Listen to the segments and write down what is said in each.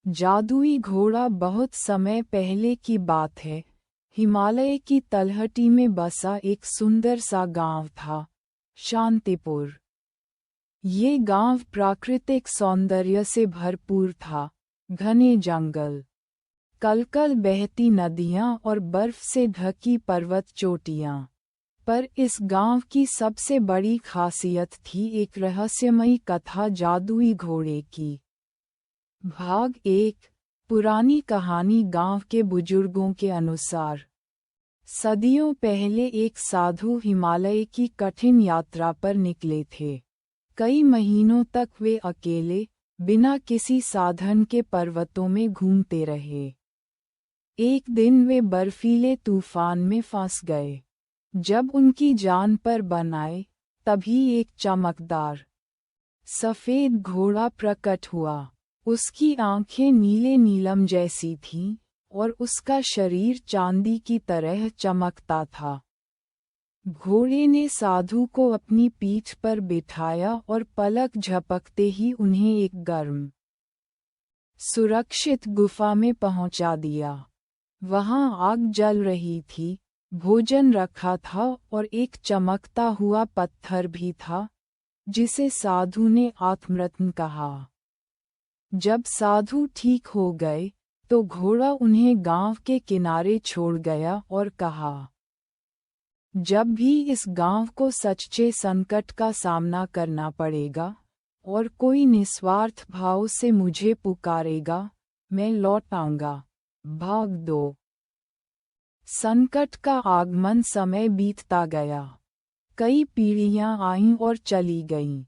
जादुई घोड़ा बहुत समय पहले की बात है। हिमालय की तलहटी में बसा एक सुंदर सा गांव था, शांतिपुर। ये गांव प्राकृतिक सौंदर्य से भरपूर था। घने जंगल, कलकल बहती नदियां और बर्फ से ढकी पर्वत चोटियां। पर इस गांव की सबसे बड़ी खासियत थी एक रहस्यमयी कथा जादुई घोड़े की। भाग 1। पुरानी कहानी। गांव के बुजुर्गों के अनुसार सदियों पहले एक साधु हिमालय की कठिन यात्रा पर निकले थे। कई महीनों तक वे अकेले, बिना किसी साधन के पर्वतों में घूमते रहे। एक दिन वे बर्फीले तूफान में फंस गए। जब उनकी जान पर बन आए, तभी एक चमकदार सफेद घोड़ा प्रकट हुआ। उसकी आंखें नीले नीलम जैसी थीं, और उसका शरीर चांदी की तरह चमकता था। घोड़े ने साधु को अपनी पीठ पर बिठाया और पलक झपकते ही उन्हें एक गर्म, सुरक्षित गुफा में पहुंचा दिया। वहां आग जल रही थी, भोजन रखा था और एक चमकता हुआ पत्थर भी था, जिसे साधु ने आत्मरत्न कहा। जब साधु ठीक हो गए, तो घोड़ा उन्हें गांव के किनारे छोड़ गया और कहा, जब भी इस गांव को सच्चे संकट का सामना करना पड़ेगा, और कोई निस्वार्थ भाव से मुझे पुकारेगा, मैं लौट आऊंगा। भाग 2। संकट का आगमन। समय बीतता गया। कई पीढ़ियां आईं और चली गईं।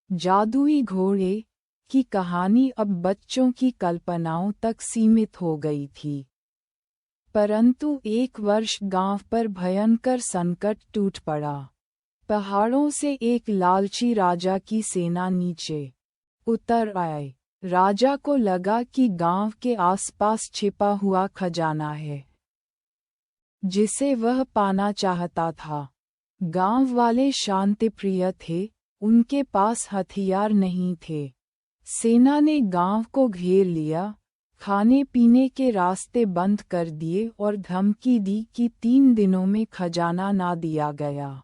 जादुई घोड़े की कहानी अब बच्चों की कल्पनाओं तक सीमित हो गई थी। परंतु एक वर्ष गांव पर भयंकर संकट टूट पड़ा। पहाड़ों से एक लालची राजा की सेना नीचे उतर आए। राजा को लगा कि गांव के आसपास छिपा हुआ खजाना है, जिसे वह पाना चाहता था। गांव वाले शांतिप्रिय थे, उनके पास हथियार नहीं थे। सेना ने गांव को घेर लिया, खाने पीने के रास्ते बंद कर दिए और धमकी दी कि 3 दिनों में खजाना ना दिया गया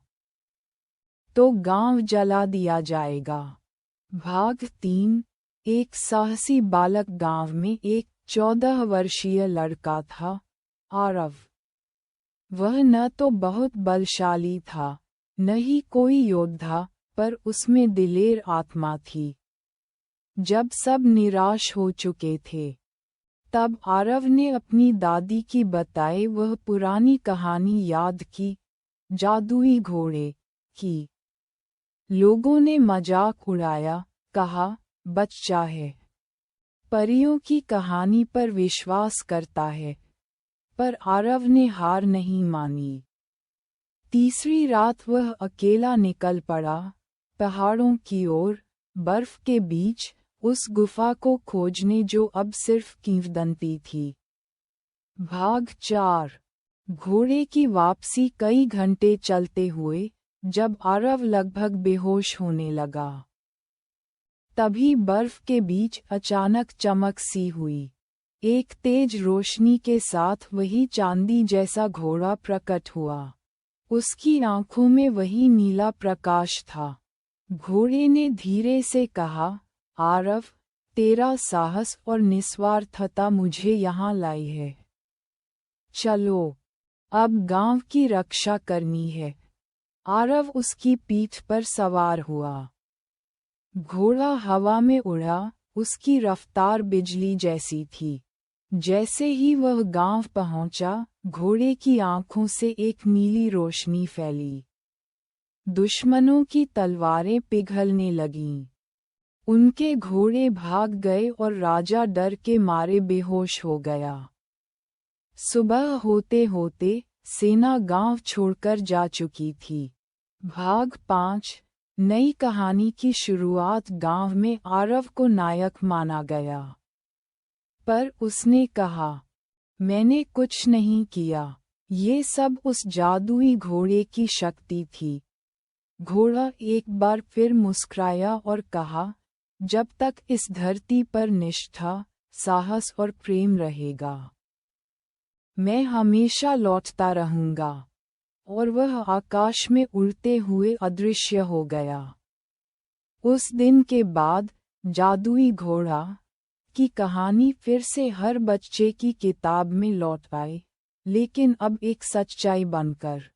तो गांव जला दिया जाएगा। भाग 3। एक साहसी बालक। गांव में एक 14 वर्षीय लड़का था, आरव। वह न तो बहुत बलशाली था, न ही कोई योद्धा, पर उसमें दिलेर आत्मा थी। जब सब निराश हो चुके थे, तब आरव ने अपनी दादी की बताई वह पुरानी कहानी याद की, जादुई घोड़े की। लोगों ने मजाक उड़ाया, कहा, बच्चा है, परियों की कहानी पर विश्वास करता है। पर आरव ने हार नहीं मानी। तीसरी रात वह अकेला निकल पड़ा, पहाड़ों की ओर, बर्फ के बीच, उस गुफा को खोजने जो अब सिर्फ किंवदंती थी। भाग 4। घोड़े की वापसी। कई घंटे चलते हुए, जब आरव लगभग बेहोश होने लगा, तभी बर्फ के बीच अचानक चमक सी हुई। एक तेज रोशनी के साथ वही चांदी जैसा घोड़ा प्रकट हुआ। उसकी आंखों में वही नीला प्रकाश था। घोड़े ने धीरे से कहा, आरव, तेरा साहस और निस्वार्थता मुझे यहाँ लाई है। चलो, अब गांव की रक्षा करनी है। आरव उसकी पीठ पर सवार हुआ। घोड़ा हवा में उड़ा, उसकी रफ्तार बिजली जैसी थी। जैसे ही वह गांव पहुंचा, घोड़े की आंखों से एक नीली रोशनी फैली। दुश्मनों की तलवारें पिघलने लगीं। उनके घोड़े भाग गए और राजा डर के मारे बेहोश हो गया। सुबह होते होते सेना गांव छोड़कर जा चुकी थी। भाग 5। नई कहानी की शुरुआत। गांव में आरव को नायक माना गया, पर उसने कहा, मैंने कुछ नहीं किया। ये सब उस जादुई घोड़े की शक्ति थी। घोड़ा एक बार फिर मुस्कुराया और कहा, जब तक इस धरती पर निष्ठा, साहस और प्रेम रहेगा। मैं हमेशा लौटता रहूंगा। और वह आकाश में उड़ते हुए अदृश्य हो गया। उस दिन के बाद जादुई घोड़ा की कहानी फिर से हर बच्चे की किताब में लौट आई, लेकिन अब एक सच्चाई बनकर।